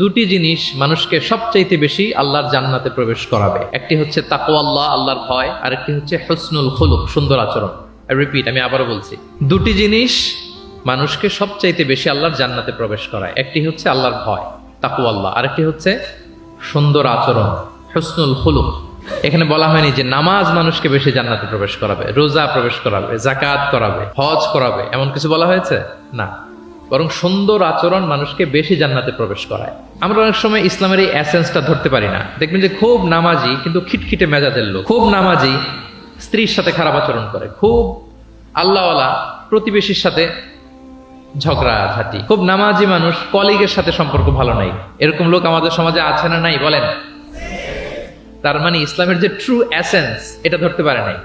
দুটি জিনিস মানুষকে সবচাইতে বেশি আল্লাহর জান্নাতে প্রবেশ করাবে। একটি হচ্ছে তাকওয়াল্লাহ, আল্লাহর ভয়, আর একটি হচ্ছে হুসনুল খুলুক, সুন্দর আচরণ। রিপিট, আমি আবারও বলছি, দুটি জিনিস মানুষকে সবচাইতে বেশি আল্লাহর জান্নাতে প্রবেশ করায়। একটি হচ্ছে আল্লাহর ভয়, তাকওয়াল্লাহ, আর একটি হচ্ছে সুন্দর আচরণ, হুসনুল খুলুক। এখানে বলা হয়নি যে নামাজ মানুষকে বেশি জান্নাতে প্রবেশ করাবে, রোজা প্রবেশ করাবে, যাকাত করাবে, হজ করাবে, এমন কিছু বলা হয়েছে না। বরং সুন্দর আচরণ মানুষকে বেশি জান্নাতে প্রবেশ করায়। আমরা অনেক সময় ইসলামের এই এসেন্সটা ধরতে পারি না। দেখবেন যে খুব নামাজি কিন্তু খিটখিটে মেজাজের লোক, খুব নামাজি স্ত্রীর সাথে খারাপ আচরণ করে, খুব আল্লাহওয়ালা প্রতিবেশীর সাথে ঝগড়াঝাটি, খুব নামাজি মানুষ কলিগের সাথে সম্পর্ক ভালো নাই। এরকম লোক আমাদের সমাজে আছে না নাই বলেন? তার মানে ইসলামের যে ট্রু এসেন্স এটা ধরতে পারে নাই।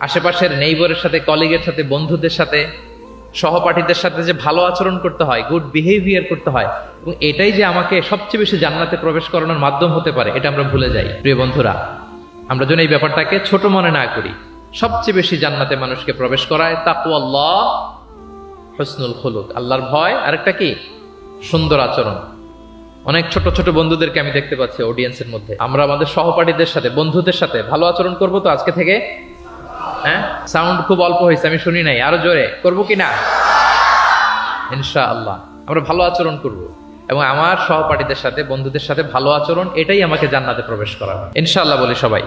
আশেপাশের নেইবরের সাথে, কলিগের সাথে, বন্ধুদের সাথে, সহপাঠীদের সাথে যে ভালো আচরণ করতে হয়, গুড বিহেভিয়ার করতে হয়, এবং এটাই যে আমাকে সবচেয়ে বেশি জান্নাতে প্রবেশ করানোর মাধ্যম হতে পারে, এটা আমরা ভুলে যাই। প্রিয় বন্ধুরা, আমরা যেন এই ব্যাপারটাকে ছোট মনে না করি। সবচেয়ে বেশি জান্নাতে মানুষকে প্রবেশ করায় তাকওয়াল্লাহ, হুসনুল খুলুক, আল্লাহর ভয়, আরেকটা কি? সুন্দর আচরণ। অনেক ছোট ছোট বন্ধুদেরকে আমি দেখতে পাচ্ছি অডিয়েন্সের মধ্যে। আমরা আমাদের সহপাঠীদের সাথে, বন্ধুদের সাথে ভালো আচরণ করব তো আজকে থেকে? হ্যাঁ, সাউন্ড খুব অল্প হয়েছে, আমি শুনি নাই, আরো জোরে করবো কিনা? ইনশাআল্লাহ আমরা ভালো আচরণ করব, এবং আমার সহপাঠীদের সাথে, বন্ধুদের সাথে ভালো আচরণ, এটাই আমাকে জান্নাতে প্রবেশ করাবে ইনশাআল্লাহ। বলি সবাই।